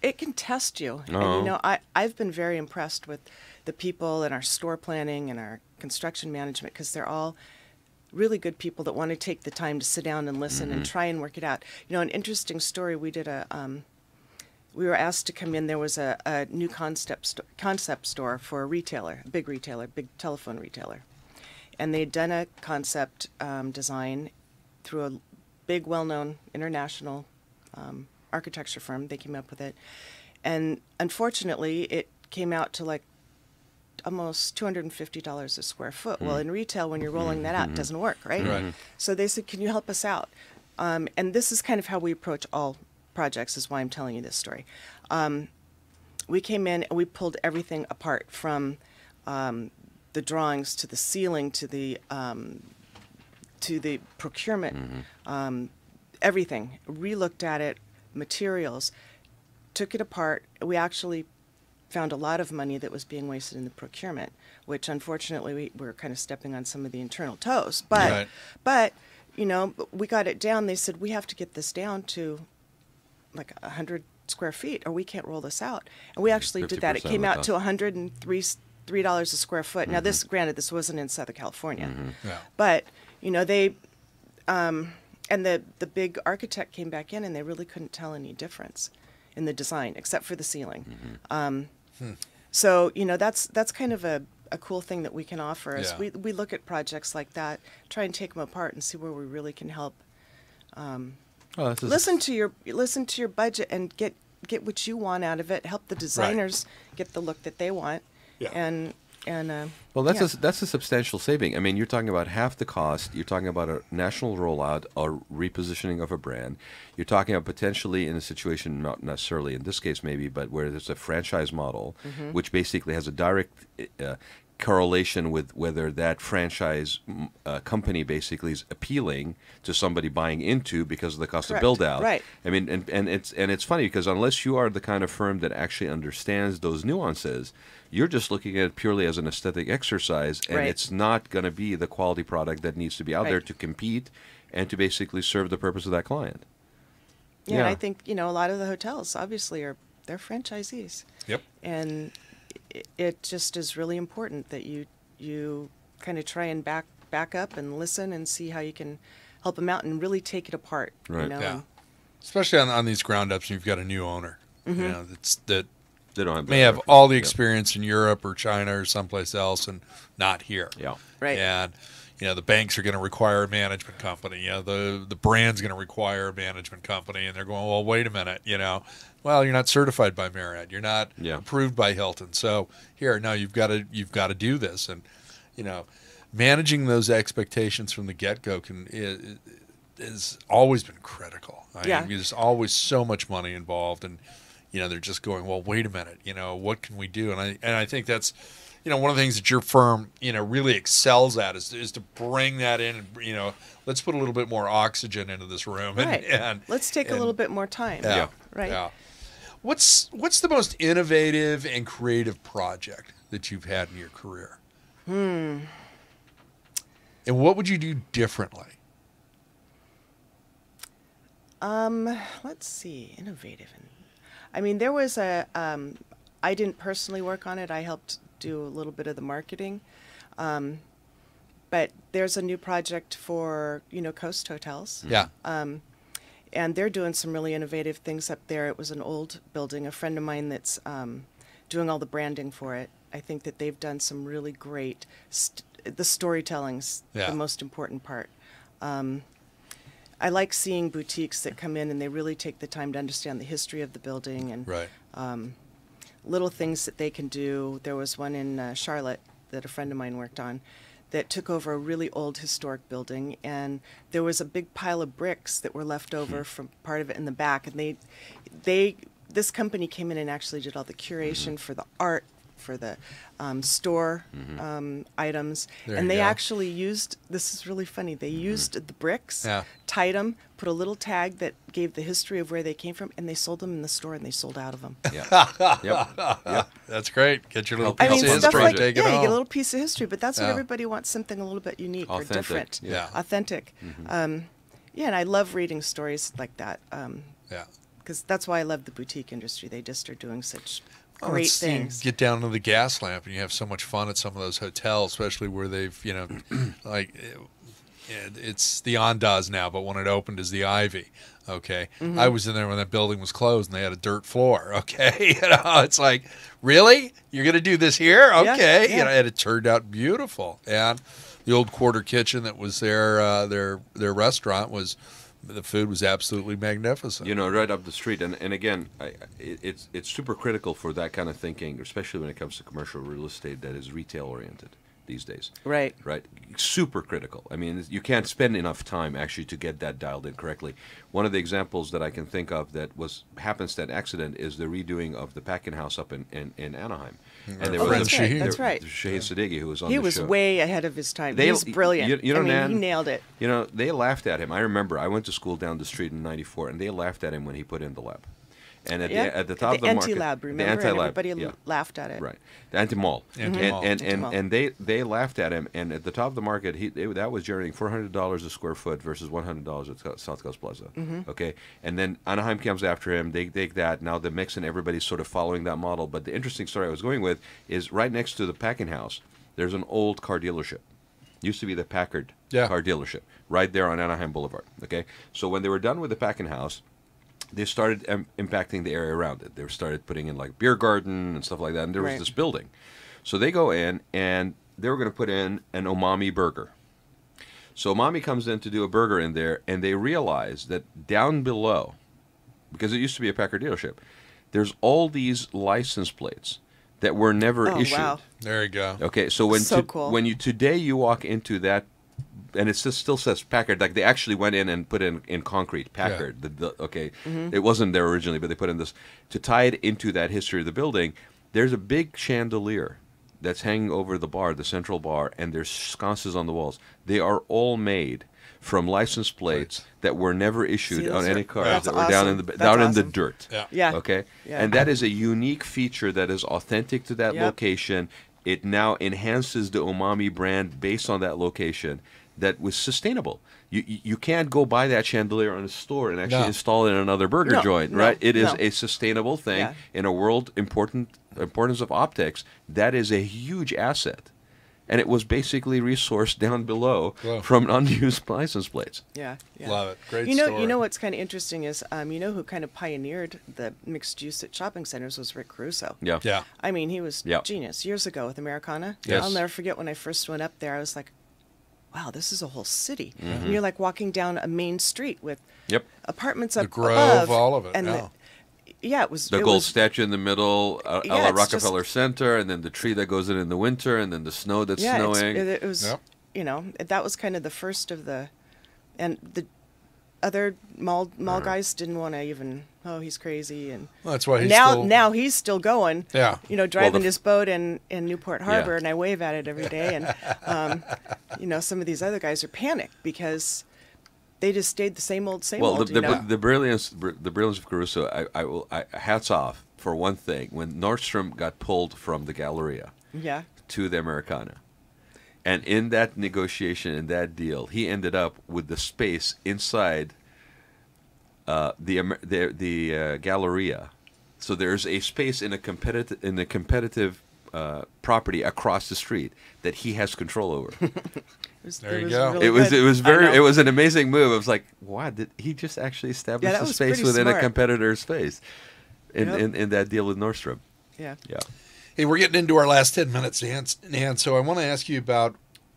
it can test you. And, you know, I've been very impressed with the people in our store planning and our construction management, because they're all really good people that want to take the time to sit down and listen and try and work it out. You know, an interesting story, we did we were asked to come in. There was a new concept store for a retailer, a big telephone retailer. And they'd done a concept design through a big, well-known international architecture firm. They came up with it. And unfortunately, it came out to like almost $250 a square foot. Well, in retail, when you're rolling that out, it doesn't work, right? So they said, can you help us out? And this is kind of how we approach all projects, is why I'm telling you this story. We came in and we pulled everything apart, from the drawings to the ceiling to the procurement, everything. Re-looked at it, materials, took it apart. We actually found a lot of money that was being wasted in the procurement, which unfortunately we were kind of stepping on some of the internal toes. But you know, we got it down. They said, we have to get this down to like 100 square feet, or we can't roll this out. And we actually did that. It came out to $103 a square foot. Now, granted, this wasn't in Southern California, but you know, they and the big architect came back in, and they really couldn't tell any difference in the design except for the ceiling. So, you know, that's kind of a cool thing that we can offer. Is we look at projects like that, try and take them apart and see where we really can help. Listen to your budget and get what you want out of it. Help the designers get the look that they want. And And well, that's a substantial saving. I mean, you're talking about half the cost. You're talking about a national rollout or repositioning of a brand. You're talking about potentially in a situation, not necessarily in this case maybe, but where there's a franchise model, which basically has a direct correlation with whether that franchise company basically is appealing to somebody buying into because of the cost of build out. Right. I mean, and it's funny because unless you are the kind of firm that actually understands those nuances, you're just looking at it purely as an aesthetic exercise, and it's not going to be the quality product that needs to be out there to compete and to basically serve the purpose of that client. Yeah, and I think, a lot of the hotels obviously they're franchisees. Yep. And it just is really important that you kind of try and back up and listen and see how you can help them out and really take it apart. Right. Yeah. Especially on these ground ups, you've got a new owner. That they don't have may have all the experience in Europe or China or someplace else, and not here. Yeah. Right. And the banks are going to require a management company. The brand's going to require a management company, and they're going, well, wait a minute. Well, you're not certified by Marriott. You're not approved by Hilton. So here, no, you've got to do this, and managing those expectations from the get-go is always been critical. I mean, there's always so much money involved, and they're just going, well, wait a minute. What can we do? And I think that's one of the things that your firm really excels at is to bring that in, and let's put a little bit more oxygen into this room, and let's take a little bit more time. Yeah. Right. Yeah. What's the most innovative and creative project that you've had in your career? And what would you do differently? Let's see, innovative. I mean, there was I didn't personally work on it. I helped do a little bit of the marketing. But there's a new project for, Coast Hotels. Yeah. And they're doing some really innovative things up there. It was an old building. A friend of mine that's doing all the branding for it. I think that they've done some really great, the storytelling's the most important part. I like seeing boutiques that come in and they really take the time to understand the history of the building and little things that they can do. There was one in Charlotte that a friend of mine worked on that took over a really old historic building, and there was a big pile of bricks that were left over from part of it in the back, and this company came in and actually did all the curation for the art, for the store items, and they actually used, this is really funny, they used the bricks, tied them, put a little tag that gave the history of where they came from, and they sold them in the store, and they sold out of them. Yep. That's great. Get your little piece of history. Stuff like, take it you home. get a little piece of history, but that's what everybody wants, something a little bit unique or different. Authentic. And I love reading stories like that. Because that's why I love the boutique industry. They just are doing such great things. You get down to the gas lamp, and you have so much fun at some of those hotels, especially where they've, like, it's the Andaz now, but when it opened as the Ivy. Okay, I was in there when that building was closed, and they had a dirt floor. Okay, it's like, really? You're going to do this here? Okay, and it turned out beautiful. And the old Quarter Kitchen that was their restaurant was. The food was absolutely magnificent. Right up the street. And again, it's super critical for that kind of thinking, especially when it comes to commercial real estate that is retail-oriented these days. Right. Super critical. I mean, you can't spend enough time actually to get that dialed in correctly. One of the examples that I can think of that was happenstance accident is the redoing of the Packin House up in Anaheim. And there was that's right. Shahid Siddiqui, who was on the show. He was way ahead of his time. He was brilliant. He nailed it. They laughed at him. I remember I went to school down the street in '94, and they laughed at him when he put in the lab. And at the top of the market, anti-lab, remember? The anti-lab, everybody laughed at it. Right, the anti-mall. And they laughed at him. And at the top of the market, that was generating $400 a square foot versus $100 at South Coast Plaza. Okay, and then Anaheim comes after him. They take that. Now the mix and everybody's sort of following that model. But the interesting story I was going with is right next to the Packin House, there's an old car dealership. Used to be the Packard car dealership right there on Anaheim Boulevard. Okay, so when they were done with the Packin House, they started impacting the area around it. They started putting in like beer garden and stuff like that, and there was this building. So they go in, and they were going to put in an umami burger. So umami comes in to do a burger in there, and they realize that down below, because it used to be a Packard dealership, there's all these license plates that were never issued. Wow. There you go. Okay, so when Cool. when you today you walk into that, and it still says Packard. Like they actually went in and put in concrete Packard. Okay, it wasn't there originally, but they put in this to tie it into that history of the building. There's a big chandelier that's hanging over the bar, the central bar, and there's sconces on the walls. They are all made from license plates that were never issued on any cars that were down in the dirt. Yeah. Okay, Yeah. and that is a unique feature that is authentic to that location. It now enhances the Umami brand based on that location. That was sustainable. You can't go buy that chandelier in a store and actually install it in another burger joint, right? It is a sustainable thing in a world importance of optics. That is a huge asset, and it was basically resourced down below from unused license plates. Yeah. Love it. Great You know, story. you know what's kind of interesting is, who kind of pioneered the mixed use at shopping centers was Rick Caruso. Yeah. I mean, he was genius years ago with Americana. Yes. I'll never forget when I first went up there. I was like, wow, this is a whole city. And you're like walking down a main street with apartments up The Grove, above, all of it. and it was The gold statue in the middle, a la it's Rockefeller Center, and then the tree that goes in the winter, and then the snow that's snowing. It was, that was kind of the first of the, and the other mall guys didn't want to even, he's crazy, and Well, that's why he's now he's still going. Yeah. Driving his boat in Newport Harbor, and I wave at it every day, and some of these other guys are panicked because they just stayed the same old. Well, the brilliance of Caruso, I hats off for one thing. When Nordstrom got pulled from the Galleria to the Americana, and in that negotiation, in that deal, he ended up with the space inside the Galleria. So there's a space in a competitive property across the street that he has control over. There you go. Really it was an amazing move. I was like, wow, did he just actually establish that a was space pretty within smart. a competitor's space in that deal with Nordstrom? Yeah. Hey, we're getting into our last 10 minutes, Nan, so I want to ask you about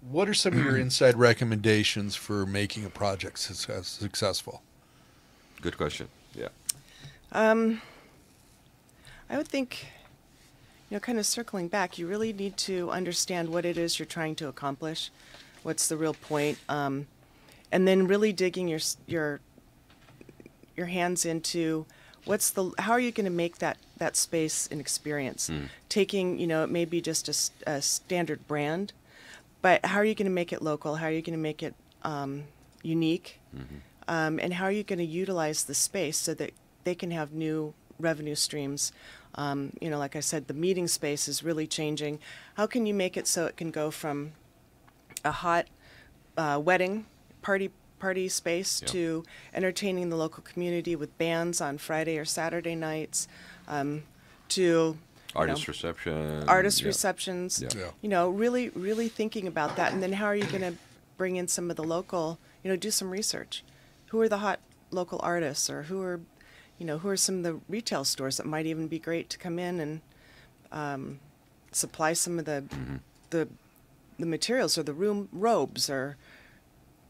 what are some of your inside recommendations for making a project successful? Good question. Yeah. I would think, kind of circling back, you really need to understand what it is you're trying to accomplish. What's the real point? And then really digging your hands into how are you going to make that space an experience? Taking, it may be just a standard brand, but how are you going to make it local? How are you going to make it unique? And how are you going to utilize the space so that they can have new revenue streams? Like I said, the meeting space is really changing. How can you make it so it can go from a hot wedding party space to entertaining the local community with bands on Friday or Saturday nights, to Artist receptions. Yeah. Really, really thinking about that. And then how are you going to bring in some of the local, do some research. Who are the hot local artists, or who are some of the retail stores that might even be great to come in and supply some of the materials, or the room robes, or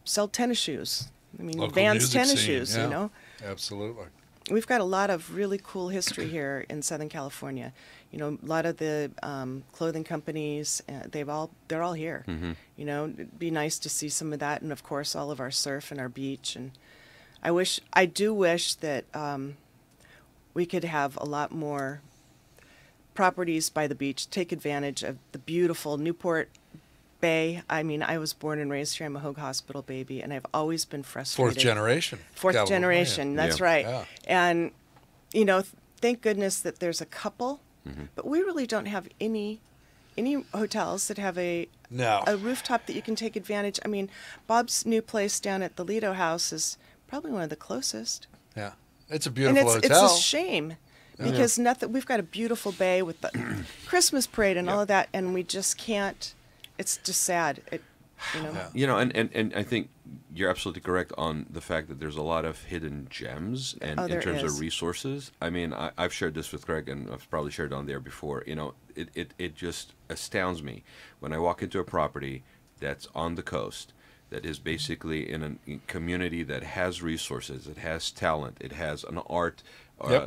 sell tennis shoes. I mean, Local Vans music tennis scene, shoes, yeah. Absolutely. We've got a lot of really cool history here in Southern California. A lot of the clothing companies, they're all here. It'd be nice to see some of that, and of course all of our surf and our beach. And I do wish that we could have a lot more properties by the beach, take advantage of the beautiful Newport Bay. I mean, I was born and raised here. I'm a Hoag Hospital baby, and I've always been frustrated. Fourth generation. Fourth generation, that's right. Yeah. And, thank goodness that there's a couple, but we really don't have any hotels that have a rooftop that you can take advantage. I mean, Bob's new place down at the Lido House is probably one of the closest. Yeah. It's a beautiful And hotel. it's a shame because we've got a beautiful bay with the Christmas parade and all of that, and we just can't. It's just sad. And I think you're absolutely correct on the fact that there's a lot of hidden gems, and in terms of resources. I mean, I've shared this with Greg, and I've probably shared it on there before. It just astounds me when I walk into a property that's on the coast that is basically in a community that has resources, it has talent, it has an art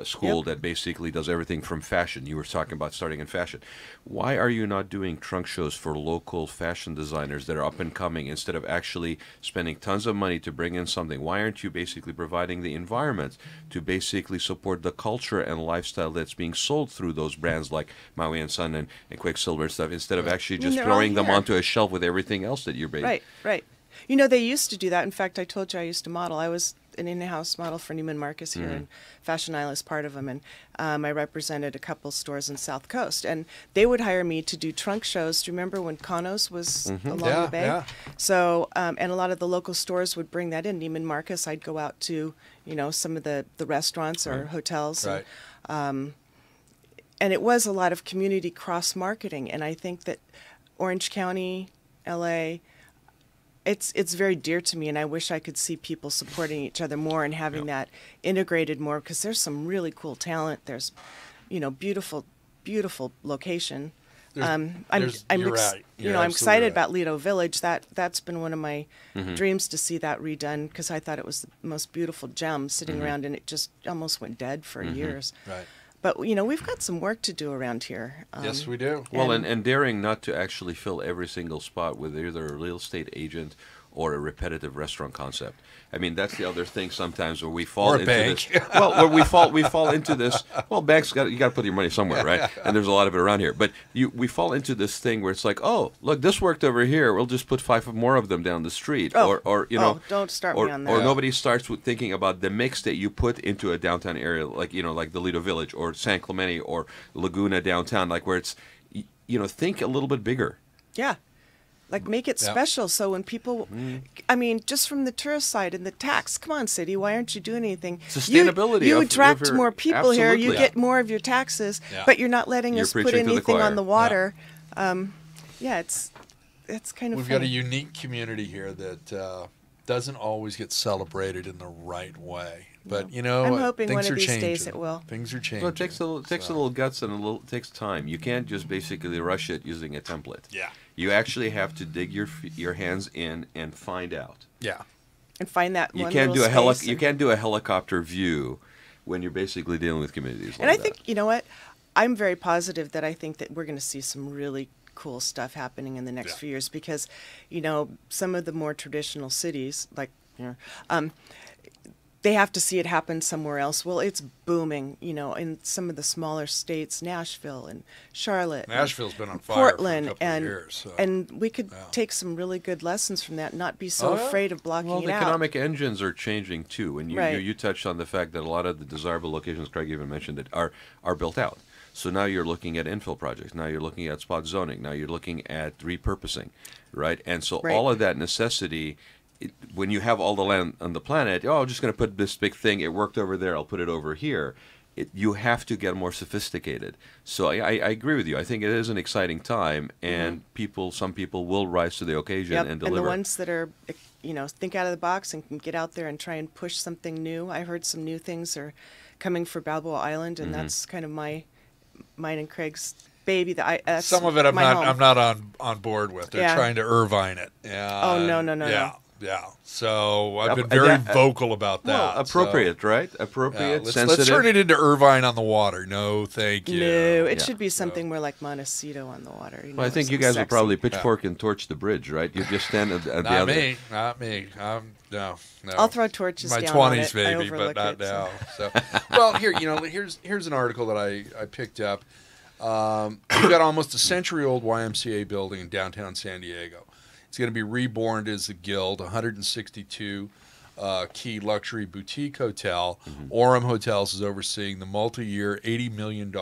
school that basically does everything from fashion. You were talking about starting in fashion. Why are you not doing trunk shows for local fashion designers that are up and coming instead of actually spending tons of money to bring in something? Why aren't you basically providing the environment to basically support the culture and lifestyle that's being sold through those brands like Maui and Son and Quicksilver and stuff, instead of actually just throwing them onto a shelf with everything else that you're making? Right. You know, they used to do that. In fact, I told you I used to model. I was an in-house model for Neiman Marcus here, and Fashion Isle is part of them. And I represented a couple stores in South Coast, and they would hire me to do trunk shows. Do you remember when Kanos was along the bay? Yeah. So, and a lot of the local stores would bring that in. Neiman Marcus, I'd go out to, you know, some of the restaurants or hotels. Right. And it was a lot of community cross-marketing, and I think that Orange County, L.A., it's very dear to me, and I wish I could see people supporting each other more and having that integrated more, because there's some really cool talent. There's, you know, beautiful location. I'm excited about Lido Village. That's been one of my dreams, to see that redone, because I thought it was the most beautiful gem sitting around, and it just almost went dead for years. Right. But, you know, we've got some work to do around here. Yes, we do. Well, and daring not to actually fill every single spot with either a real estate agent or a repetitive restaurant concept. I mean, that's the other thing sometimes where we fall into this. Well, where we fall into this. Well, banks you got to put your money somewhere, right? And there's a lot of it around here. But we fall into this thing where it's like, oh, look, this worked over here. We'll just put 5 more of them down the street, or you know, don't start me on that. Or nobody starts with thinking about the mix that you put into a downtown area, like, you know, like the Lido Village or San Clemente or Laguna downtown, like where it's, you know, think a little bit bigger. Yeah. Like, make it special, so when people, I mean, just from the tourist side and the tax, come on, city, why aren't you doing anything? Sustainability. You attract more people here, you get more of your taxes, but you're not letting us put anything on the water. It's kind of We've got a unique community here that doesn't always get celebrated in the right way. But, you know, I'm hoping things one are of these changing. days it will. Things are changing. Well, it takes a little guts and it takes time. You can't just basically rush it using a template. Yeah. You actually have to dig your hands in and find out. Yeah. And find that you one can't do little you can't do a helicopter view when you're basically dealing with communities like that. And I think, you know what, I'm very positive that I think that we're going to see some really cool stuff happening in the next few years, because, you know, some of the more traditional cities, like, you know, they have to see it happen somewhere else. Well, it's booming, you know, in some of the smaller states, Nashville and Charlotte. Nashville's been on fire Portland, for a couple of years. So. And we could take some really good lessons from that, not be so afraid of blocking it out. Well, the economic engines are changing too. And you touched on the fact that a lot of the desirable locations, Craig even mentioned it, are built out. So now you're looking at infill projects. Now you're looking at spot zoning. Now you're looking at repurposing, right? And so all of that necessity, when you have all the land on the planet, I'm just going to put this big thing. It worked over there. I'll put it over here. You have to get more sophisticated. So I agree with you. I think it is an exciting time, and some people will rise to the occasion and deliver. And the ones that are, you know, think out of the box and can get out there and try and push something new. I heard some new things are coming for Balboa Island, and that's kind of mine and Craig's baby. Some of it I'm not on board with. They're trying to Irvine it. No. Yeah, so I've been very vocal about that. Well, appropriate, right? Appropriate, sensitive. Let's turn it into Irvine on the water. No, thank you. No, it should be something more like Montecito on the water. You know, well, I think you guys will probably pitchfork and torch the bridge, right? You just stand at the other. Not me. No. I'll throw torches down on it. My 20s, baby, maybe, but not now. So, well, here's an article that I picked up. We've got almost a century-old YMCA building in downtown San Diego. It's going to be reborn as the Guild, 162 key luxury boutique hotel. Orem Hotels is overseeing the multi-year $80 million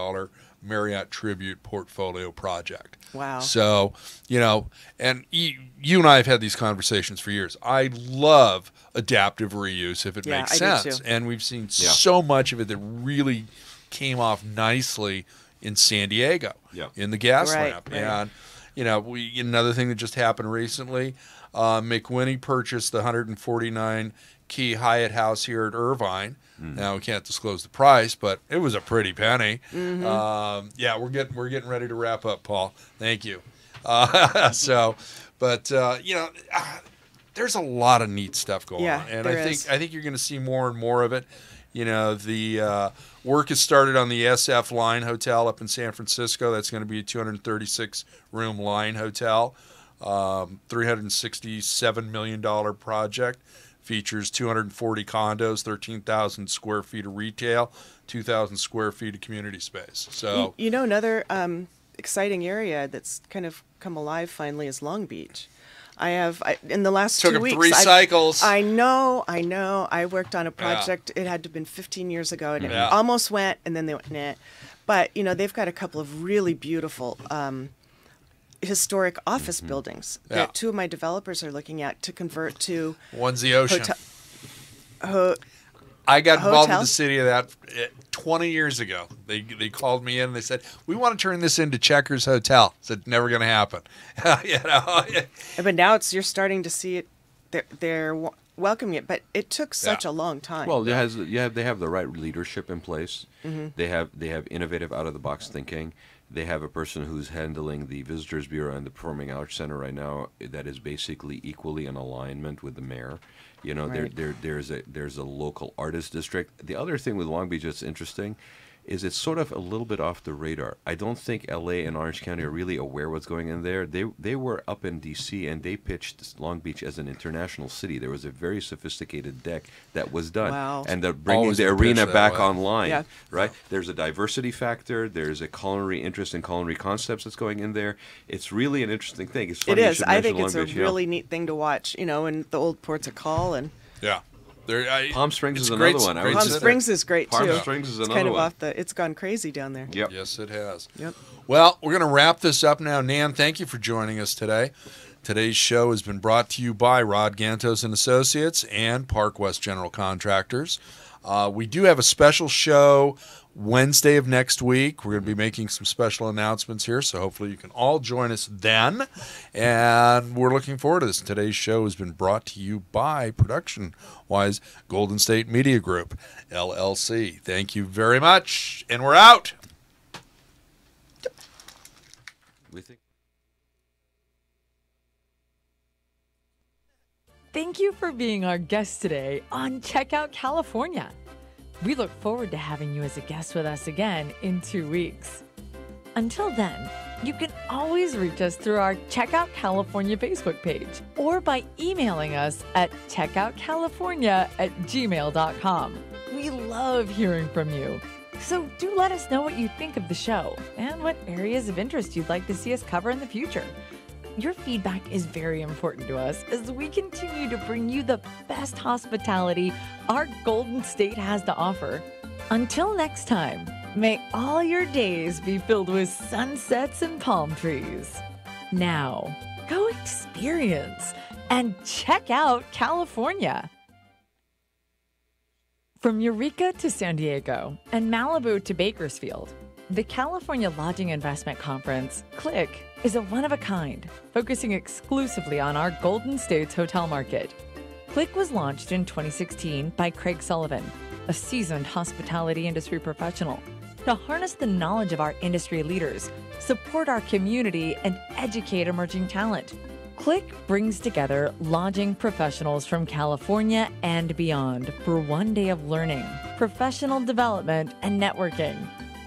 Marriott Tribute portfolio project. Wow. So, you know, and you and I have had these conversations for years. I love adaptive reuse if it makes sense. Do too. And we've seen so much of it that really came off nicely in San Diego, in the gas lamp. Right. And you know, another thing that just happened recently, McWhinney purchased the 149-key Hyatt House here at Irvine. Now we can't disclose the price, but it was a pretty penny. We're getting ready to wrap up, Paul. Thank you. You know, there's a lot of neat stuff going Yeah, on, and there I is. think you're going to see more and more of it. You know, the work has started on the SF Line Hotel up in San Francisco. That's going to be a 236-room line hotel, $367 million project. Features 240 condos, 13,000 square feet of retail, 2,000 square feet of community space. So You know, another exciting area that's kind of come alive finally is Long Beach. In the last Took 2 him weeks. 3 cycles. I know. I worked on a project. It had to have been 15 years ago, and it almost went, and then they went, nah. But, you know, they've got a couple of really beautiful historic office buildings that 2 of my developers are looking at to convert to one's the ocean. hotel. I got involved with hotel? the city of that 20 years ago. They called me in and they said, we want to turn this into Checkers Hotel. I said, never going to happen. You know? But now you're starting to see it. They're welcoming it, but it took such a long time. Well, they have the right leadership in place. They have innovative, out of the box thinking. They have a person who's handling the Visitors Bureau and the Performing Arts Center right now that is basically equally in alignment with the mayor. You know, Right. there's a local artist district. The other thing with Long Beach that's interesting is it's sort of a little bit off the radar. I don't think L.A. and Orange County are really aware what's going in there. They were up in D.C. and they pitched Long Beach as an international city. There was a very sophisticated deck that was done. Wow. And they're bringing Always the been arena pitched that back way. online, Yeah. right? There's a diversity factor. There's a culinary interest in culinary concepts that's going in there. It's really an interesting thing. It's it funny you is. should I mention think it's Long a Beach, really neat thing to watch, you know, in the old ports of call. And Yeah. Palm Springs it's is great- another one. I great was Palm just Springs is great, Palm too. Springs is It's another kind of one. it's gone crazy down there. Yep. Yes, it has. Yep. Well, we're going to wrap this up now. Nan, thank you for joining us today. Today's show has been brought to you by Rod Gantos and Associates and Park West General Contractors. We do have a special show Wednesday of next week. We're going to be making some special announcements here, so hopefully you can all join us then. And we're looking forward to this. Today's show has been brought to you by, production-wise, Golden State Media Group, LLC. Thank you very much, and we're out. We think. Thank you for being our guest today on Check Out California. We look forward to having you as a guest with us again in 2 weeks. Until then, you can always reach us through our Check Out California Facebook page or by emailing us at checkoutcalifornia@gmail.com. We love hearing from you. So do let us know what you think of the show and what areas of interest you'd like to see us cover in the future. Your feedback is very important to us as we continue to bring you the best hospitality our Golden State has to offer. Until next time, may all your days be filled with sunsets and palm trees. Now, go experience and check out California. From Eureka to San Diego and Malibu to Bakersfield, the California Lodging Investment Conference, CLIC, is a one-of-a-kind, focusing exclusively on our Golden States hotel market. CLIC was launched in 2016 by Craig Sullivan, a seasoned hospitality industry professional, to harness the knowledge of our industry leaders, support our community, and educate emerging talent. CLIC brings together lodging professionals from California and beyond for one day of learning, professional development, and networking.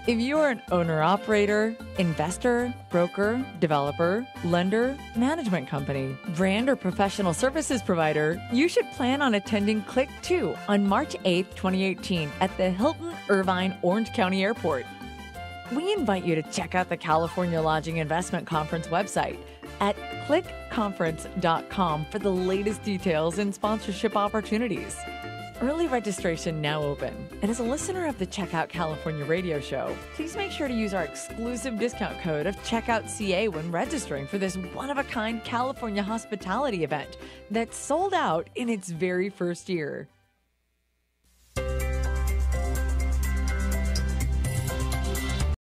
If you are an owner-operator, investor, broker, developer, lender, management company, brand or professional services provider, you should plan on attending CLIC 2 on March 8, 2018 at the Hilton Irvine Orange County Airport. We invite you to check out the California Lodging Investment Conference website at clickconference.com for the latest details and sponsorship opportunities. Early registration now open. And as a listener of the Checkout California radio show, please make sure to use our exclusive discount code of CheckoutCA when registering for this one-of-a-kind California hospitality event that sold out in its very first year.